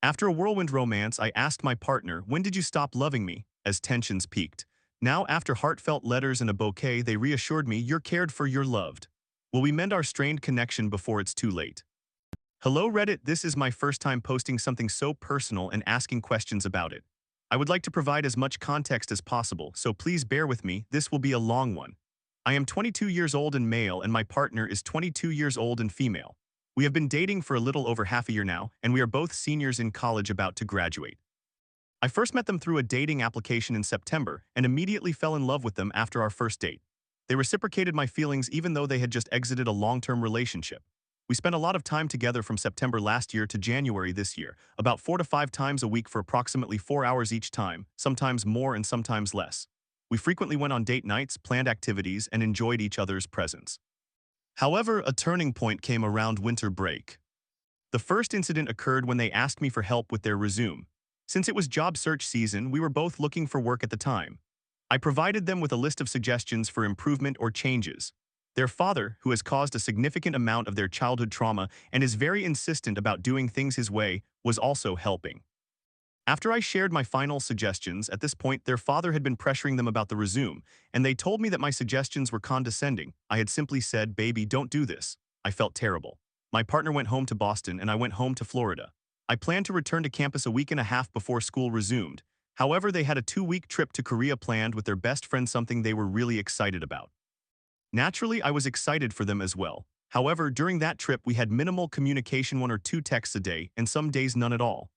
After a whirlwind romance, I asked my partner, "When did you stop loving me?" as tensions peaked. Now, after heartfelt letters and a bouquet, they reassured me, "You're cared for, you're loved." Will we mend our strained connection before it's too late? Hello Reddit, this is my first time posting something so personal and asking questions about it. I would like to provide as much context as possible, so please bear with me, this will be a long one. I am 22 years old and male, and my partner is 22 years old and female. We have been dating for a little over half a year now, and we are both seniors in college about to graduate. I first met them through a dating application in September and immediately fell in love with them after our first date. They reciprocated my feelings even though they had just exited a long-term relationship. We spent a lot of time together from September last year to January this year, about 4 to 5 times a week for approximately 4 hours each time, sometimes more and sometimes less. We frequently went on date nights, planned activities, and enjoyed each other's presence. However, a turning point came around winter break. The first incident occurred when they asked me for help with their resume. Since it was job search season, we were both looking for work at the time. I provided them with a list of suggestions for improvement or changes. Their father, who has caused a significant amount of their childhood trauma and is very insistent about doing things his way, was also helping. After I shared my final suggestions, at this point their father had been pressuring them about the resume, and they told me that my suggestions were condescending. I had simply said, "Baby, don't do this." I felt terrible. My partner went home to Boston and I went home to Florida. I planned to return to campus a week and a half before school resumed. However, they had a 2-week trip to Korea planned with their best friend, something they were really excited about. Naturally, I was excited for them as well. However, during that trip we had minimal communication, 1 or 2 texts a day, and some days none at all.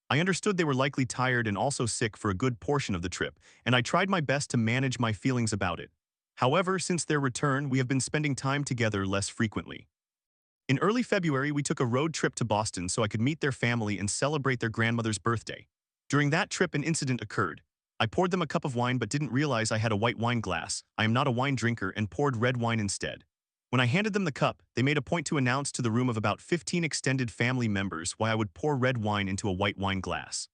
I understood they were likely tired and also sick for a good portion of the trip, and I tried my best to manage my feelings about it. However, since their return, we have been spending time together less frequently. In early February, we took a road trip to Boston so I could meet their family and celebrate their grandmother's birthday. During that trip, an incident occurred. I poured them a cup of wine but didn't realize I had a white wine glass. I am not a wine drinker and poured red wine instead. When I handed them the cup, they made a point to announce to the room of about 15 extended family members why I would pour red wine into a white wine glass.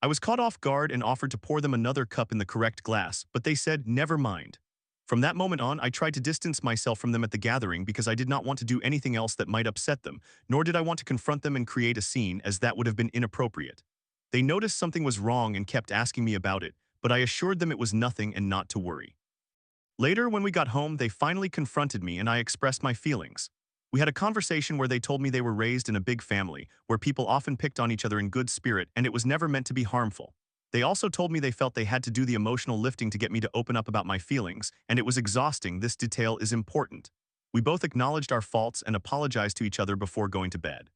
I was caught off guard and offered to pour them another cup in the correct glass, but they said, "Never mind." From that moment on, I tried to distance myself from them at the gathering because I did not want to do anything else that might upset them, nor did I want to confront them and create a scene, as that would have been inappropriate. They noticed something was wrong and kept asking me about it, but I assured them it was nothing and not to worry. Later, when we got home, they finally confronted me and I expressed my feelings. We had a conversation where they told me they were raised in a big family, where people often picked on each other in good spirit and it was never meant to be harmful. They also told me they felt they had to do the emotional lifting to get me to open up about my feelings, and it was exhausting. This detail is important. We both acknowledged our faults and apologized to each other before going to bed.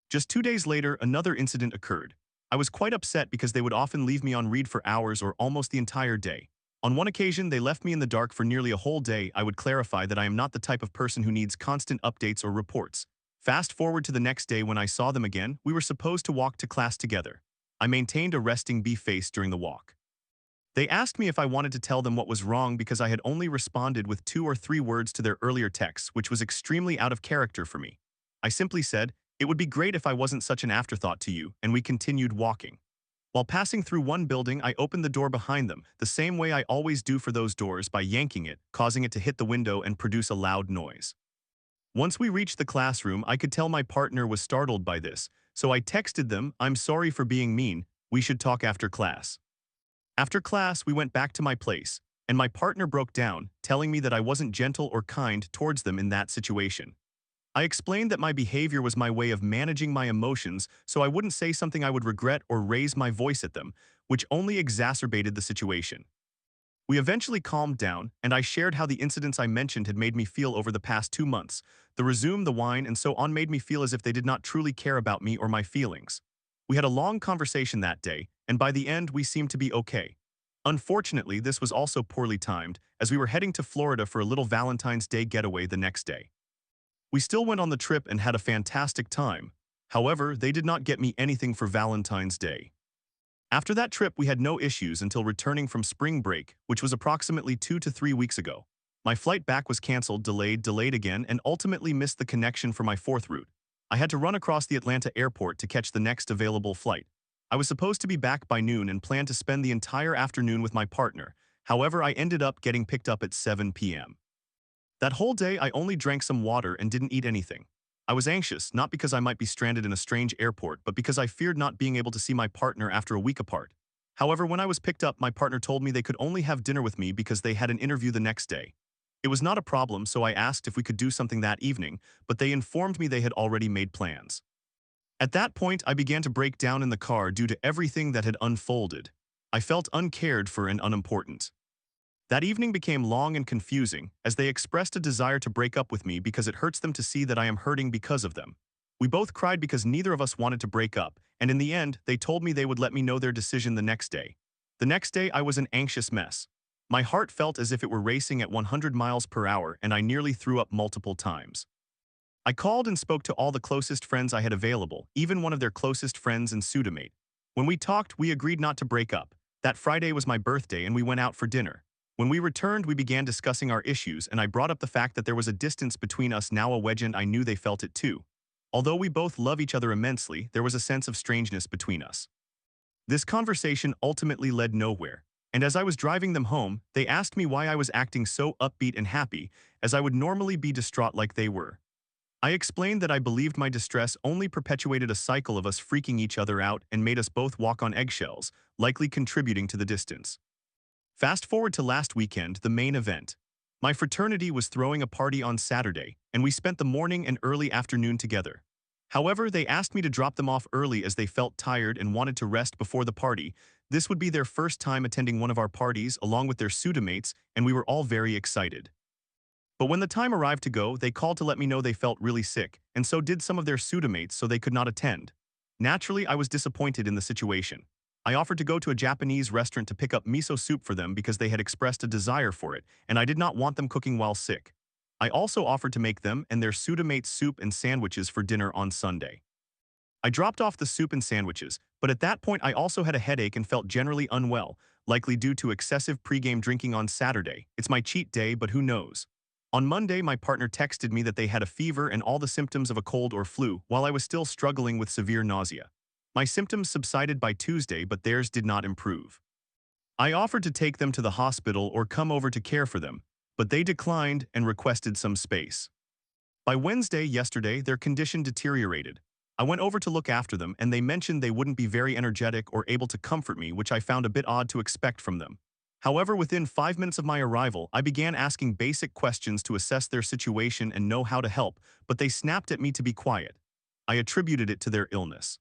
Just 2 days later, another incident occurred. I was quite upset because they would often leave me on read for hours or almost the entire day. On one occasion, they left me in the dark for nearly a whole day. I would clarify that I am not the type of person who needs constant updates or reports. Fast forward to the next day when I saw them again, we were supposed to walk to class together. I maintained a resting B face during the walk. They asked me if I wanted to tell them what was wrong because I had only responded with 2 or 3 words to their earlier texts, which was extremely out of character for me. I simply said, "It would be great if I wasn't such an afterthought to you," and we continued walking. While passing through one building, I opened the door behind them, the same way I always do for those doors, by yanking it, causing it to hit the window and produce a loud noise. Once we reached the classroom, I could tell my partner was startled by this, so I texted them, "I'm sorry for being mean, we should talk after class." After class, we went back to my place, and my partner broke down, telling me that I wasn't gentle or kind towards them in that situation. I explained that my behavior was my way of managing my emotions so I wouldn't say something I would regret or raise my voice at them, which only exacerbated the situation. We eventually calmed down, and I shared how the incidents I mentioned had made me feel over the past 2 months. The resume, the wine, and so on made me feel as if they did not truly care about me or my feelings. We had a long conversation that day, and by the end we seemed to be okay. Unfortunately, this was also poorly timed, as we were heading to Florida for a little Valentine's Day getaway the next day. We still went on the trip and had a fantastic time. However, they did not get me anything for Valentine's Day. After that trip, we had no issues until returning from spring break, which was approximately 2 to 3 weeks ago. My flight back was canceled, delayed again, and ultimately missed the connection for my fourth route. I had to run across the Atlanta airport to catch the next available flight. I was supposed to be back by noon and planned to spend the entire afternoon with my partner. However, I ended up getting picked up at 7 p.m. That whole day, I only drank some water and didn't eat anything. I was anxious, not because I might be stranded in a strange airport, but because I feared not being able to see my partner after a week apart. However, when I was picked up, my partner told me they could only have dinner with me because they had an interview the next day. It was not a problem, so I asked if we could do something that evening, but they informed me they had already made plans. At that point, I began to break down in the car due to everything that had unfolded. I felt uncared for and unimportant. That evening became long and confusing, as they expressed a desire to break up with me because it hurts them to see that I am hurting because of them. We both cried because neither of us wanted to break up, and in the end, they told me they would let me know their decision the next day. The next day, I was an anxious mess. My heart felt as if it were racing at 100 miles per hour, and I nearly threw up multiple times. I called and spoke to all the closest friends I had available, even one of their closest friends and pseudomate. When we talked, we agreed not to break up. That Friday was my birthday and we went out for dinner. When we returned, we began discussing our issues, and I brought up the fact that there was a distance between us, now a wedge, and I knew they felt it too. Although we both love each other immensely, there was a sense of strangeness between us. This conversation ultimately led nowhere, and as I was driving them home, they asked me why I was acting so upbeat and happy, as I would normally be distraught like they were. I explained that I believed my distress only perpetuated a cycle of us freaking each other out and made us both walk on eggshells, likely contributing to the distance. Fast forward to last weekend, the main event. My fraternity was throwing a party on Saturday, and we spent the morning and early afternoon together. However, they asked me to drop them off early as they felt tired and wanted to rest before the party. This would be their first time attending one of our parties along with their pseudomates, and we were all very excited. But when the time arrived to go, they called to let me know they felt really sick, and so did some of their pseudomates, so they could not attend. Naturally, I was disappointed in the situation. I offered to go to a Japanese restaurant to pick up miso soup for them because they had expressed a desire for it, and I did not want them cooking while sick. I also offered to make them and their pseudomates soup and sandwiches for dinner on Sunday. I dropped off the soup and sandwiches, but at that point I also had a headache and felt generally unwell, likely due to excessive pregame drinking on Saturday. It's my cheat day, but who knows? On Monday, my partner texted me that they had a fever and all the symptoms of a cold or flu, while I was still struggling with severe nausea. My symptoms subsided by Tuesday, but theirs did not improve. I offered to take them to the hospital or come over to care for them, but they declined and requested some space. By Wednesday, yesterday, their condition deteriorated. I went over to look after them, and they mentioned they wouldn't be very energetic or able to comfort me, which I found a bit odd to expect from them. However, within 5 minutes of my arrival, I began asking basic questions to assess their situation and know how to help, but they snapped at me to be quiet. I attributed it to their illness.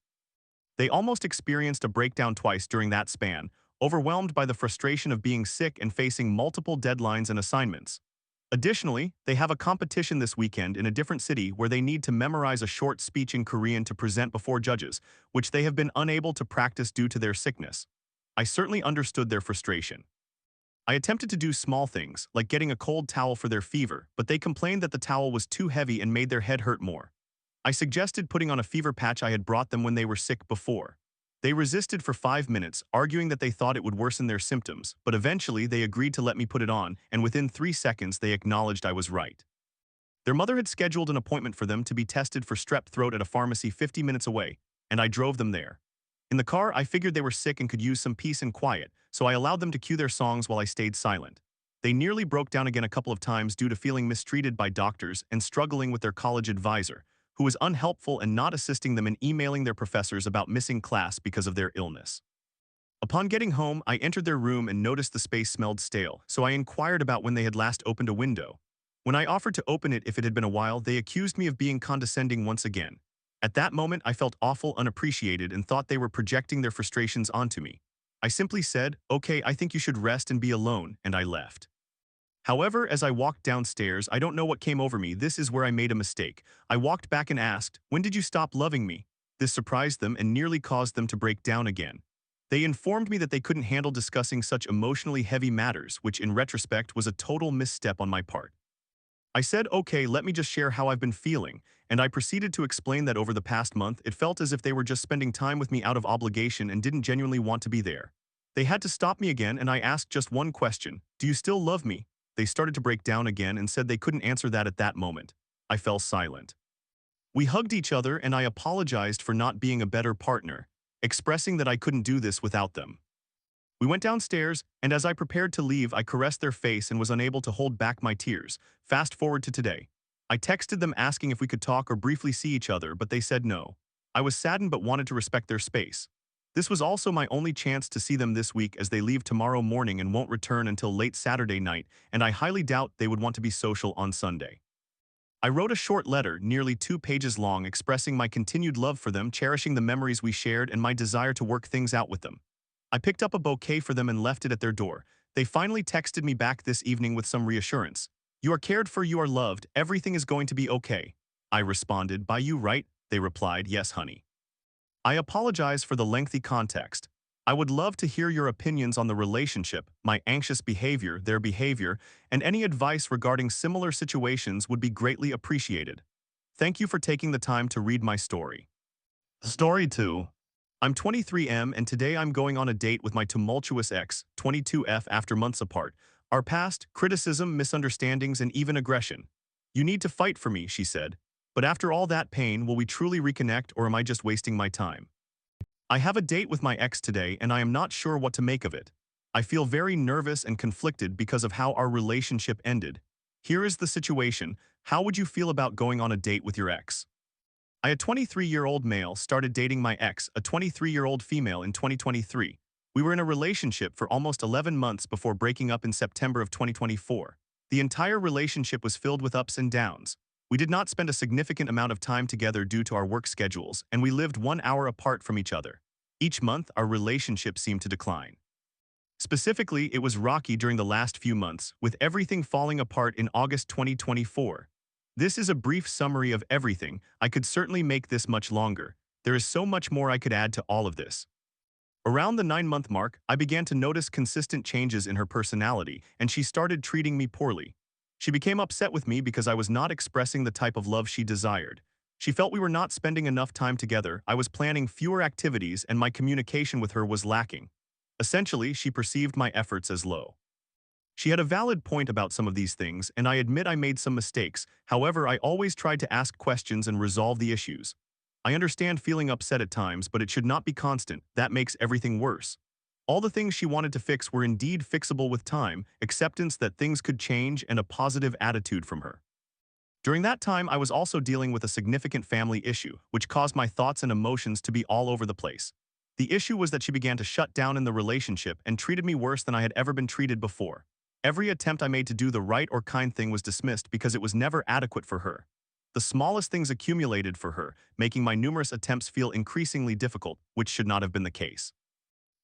They almost experienced a breakdown twice during that span, overwhelmed by the frustration of being sick and facing multiple deadlines and assignments. Additionally, they have a competition this weekend in a different city where they need to memorize a short speech in Korean to present before judges, which they have been unable to practice due to their sickness. I certainly understood their frustration. I attempted to do small things, like getting a cold towel for their fever, but they complained that the towel was too heavy and made their head hurt more. I suggested putting on a fever patch I had brought them when they were sick before. They resisted for 5 minutes, arguing that they thought it would worsen their symptoms, but eventually they agreed to let me put it on, and within 3 seconds they acknowledged I was right. Their mother had scheduled an appointment for them to be tested for strep throat at a pharmacy 50 minutes away, and I drove them there. In the car, I figured they were sick and could use some peace and quiet, so I allowed them to cue their songs while I stayed silent. They nearly broke down again a couple of times due to feeling mistreated by doctors and struggling with their college advisor, who was unhelpful and not assisting them in emailing their professors about missing class because of their illness. Upon getting home, I entered their room and noticed the space smelled stale, so I inquired about when they had last opened a window. When I offered to open it if it had been a while, they accused me of being condescending once again. At that moment, I felt awful, unappreciated, and thought they were projecting their frustrations onto me. I simply said, "Okay, I think you should rest and be alone," and I left. However, as I walked downstairs, I don't know what came over me. This is where I made a mistake. I walked back and asked, "When did you stop loving me?" This surprised them and nearly caused them to break down again. They informed me that they couldn't handle discussing such emotionally heavy matters, which in retrospect was a total misstep on my part. I said, "Okay, let me just share how I've been feeling," and I proceeded to explain that over the past month, it felt as if they were just spending time with me out of obligation and didn't genuinely want to be there. They had to stop me again, and I asked just one question: "Do you still love me?" They started to break down again and said they couldn't answer that at that moment. I fell silent. We hugged each other, and I apologized for not being a better partner, expressing that I couldn't do this without them. We went downstairs, and as I prepared to leave, I caressed their face and was unable to hold back my tears. Fast forward to today. I texted them asking if we could talk or briefly see each other, but they said no. I was saddened but wanted to respect their space. This was also my only chance to see them this week as they leave tomorrow morning and won't return until late Saturday night, and I highly doubt they would want to be social on Sunday. I wrote a short letter, nearly 2 pages long, expressing my continued love for them, cherishing the memories we shared, and my desire to work things out with them. I picked up a bouquet for them and left it at their door. They finally texted me back this evening with some reassurance. "You are cared for, you are loved, everything is going to be okay." I responded, "By you, right?" They replied, "Yes, honey." I apologize for the lengthy context. I would love to hear your opinions on the relationship, my anxious behavior, their behavior, and any advice regarding similar situations would be greatly appreciated. Thank you for taking the time to read my story. Story 2. I'm 23M and today I'm going on a date with my tumultuous ex, 22F, after months apart. Our past, criticism, misunderstandings, and even aggression. "You need to fight for me," she said. "But after all that pain, will we truly reconnect, or am I just wasting my time?" I have a date with my ex today and I am not sure what to make of it. I feel very nervous and conflicted because of how our relationship ended. Here is the situation. How would you feel about going on a date with your ex? I, a 23-year-old male, started dating my ex, a 23-year-old female, in 2023. We were in a relationship for almost 11 months before breaking up in September of 2024. The entire relationship was filled with ups and downs. We did not spend a significant amount of time together due to our work schedules, and we lived 1 hour apart from each other. Each month, our relationship seemed to decline. Specifically, it was rocky during the last few months, with everything falling apart in August 2024. This is a brief summary of everything. I could certainly make this much longer. There is so much more I could add to all of this. Around the 9-month mark, I began to notice consistent changes in her personality, and she started treating me poorly. She became upset with me because I was not expressing the type of love she desired. She felt we were not spending enough time together, I was planning fewer activities, and my communication with her was lacking. Essentially, she perceived my efforts as low. She had a valid point about some of these things, and I admit I made some mistakes. However, I always tried to ask questions and resolve the issues. I understand feeling upset at times, but it should not be constant. That makes everything worse. All the things she wanted to fix were indeed fixable with time, acceptance that things could change, and a positive attitude from her. During that time, I was also dealing with a significant family issue, which caused my thoughts and emotions to be all over the place. The issue was that she began to shut down in the relationship and treated me worse than I had ever been treated before. Every attempt I made to do the right or kind thing was dismissed because it was never adequate for her. The smallest things accumulated for her, making my numerous attempts feel increasingly difficult, which should not have been the case.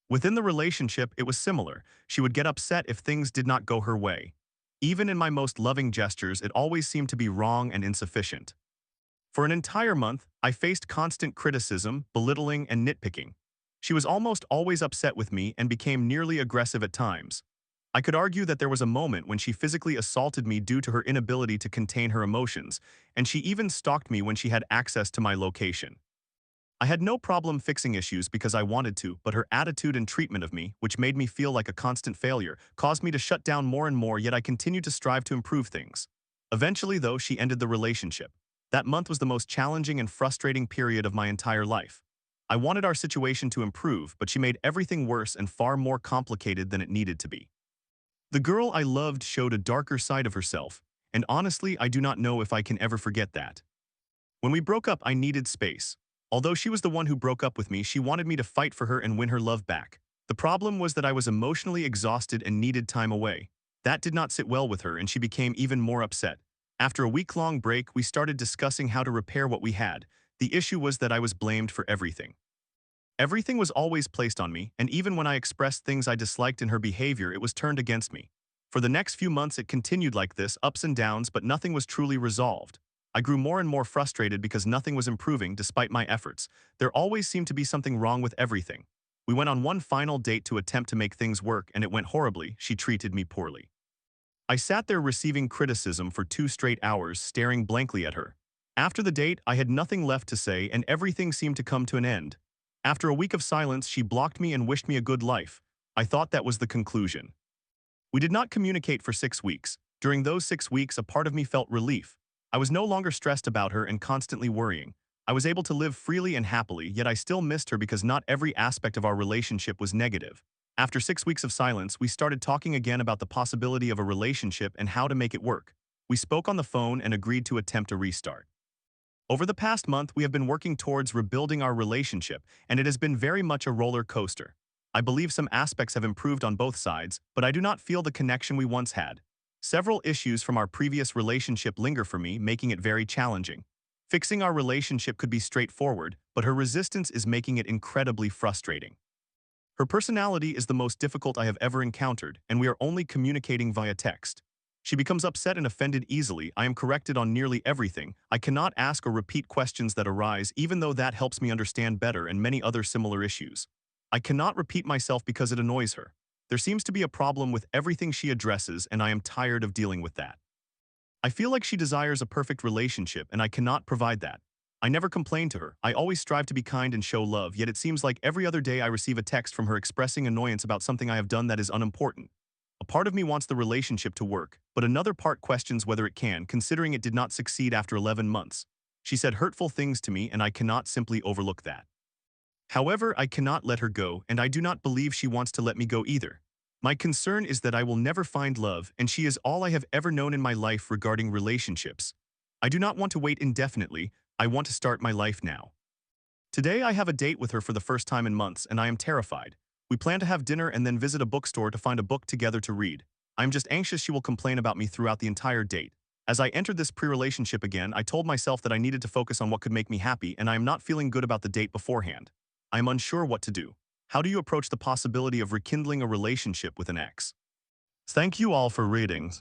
Within the relationship, it was similar. She would get upset if things did not go her way. Even in my most loving gestures, it always seemed to be wrong and insufficient. For an entire month, I faced constant criticism, belittling, and nitpicking. She was almost always upset with me and became nearly aggressive at times. I could argue that there was a moment when she physically assaulted me due to her inability to contain her emotions, and she even stalked me when she had access to my location. I had no problem fixing issues because I wanted to, but her attitude and treatment of me, which made me feel like a constant failure, caused me to shut down more and more, yet I continued to strive to improve things. Eventually, though, she ended the relationship. That month was the most challenging and frustrating period of my entire life. I wanted our situation to improve, but she made everything worse and far more complicated than it needed to be. The girl I loved showed a darker side of herself, and honestly, I do not know if I can ever forget that. When we broke up, I needed space. Although she was the one who broke up with me, she wanted me to fight for her and win her love back. The problem was that I was emotionally exhausted and needed time away. That did not sit well with her, and she became even more upset. After a week-long break, we started discussing how to repair what we had. The issue was that I was blamed for everything. Everything was always placed on me, and even when I expressed things I disliked in her behavior, it was turned against me. For the next few months, it continued like this, ups and downs, but nothing was truly resolved. I grew more and more frustrated because nothing was improving despite my efforts. There always seemed to be something wrong with everything. We went on one final date to attempt to make things work, and it went horribly. She treated me poorly. I sat there receiving criticism for 2 straight hours, staring blankly at her. After the date, I had nothing left to say, and everything seemed to come to an end. After a week of silence, she blocked me and wished me a good life. I thought that was the conclusion. We did not communicate for 6 weeks. During those 6 weeks, a part of me felt relief. I was no longer stressed about her and constantly worrying. I was able to live freely and happily, yet I still missed her because not every aspect of our relationship was negative. After 6 weeks of silence, we started talking again about the possibility of a relationship and how to make it work. We spoke on the phone and agreed to attempt a restart. Over the past month, we have been working towards rebuilding our relationship, and it has been very much a roller coaster. I believe some aspects have improved on both sides, but I do not feel the connection we once had. Several issues from our previous relationship linger for me, making it very challenging. Fixing our relationship could be straightforward, but her resistance is making it incredibly frustrating. Her personality is the most difficult I have ever encountered, and we are only communicating via text. She becomes upset and offended easily. I am corrected on nearly everything. I cannot ask or repeat questions that arise, even though that helps me understand better, and many other similar issues. I cannot repeat myself because it annoys her. There seems to be a problem with everything she addresses, and I am tired of dealing with that. I feel like she desires a perfect relationship, and I cannot provide that. I never complain to her. I always strive to be kind and show love, yet it seems like every other day I receive a text from her expressing annoyance about something I have done that is unimportant. A part of me wants the relationship to work, but another part questions whether it can, considering it did not succeed after 11 months. She said hurtful things to me, and I cannot simply overlook that. However, I cannot let her go, and I do not believe she wants to let me go either. My concern is that I will never find love, and she is all I have ever known in my life regarding relationships. I do not want to wait indefinitely. I want to start my life now. Today I have a date with her for the first time in months, and I am terrified. We plan to have dinner and then visit a bookstore to find a book together to read. I am just anxious she will complain about me throughout the entire date. As I entered this pre-relationship again, I told myself that I needed to focus on what could make me happy, and I am not feeling good about the date beforehand. I am unsure what to do. How do you approach the possibility of rekindling a relationship with an ex? Thank you all for reading.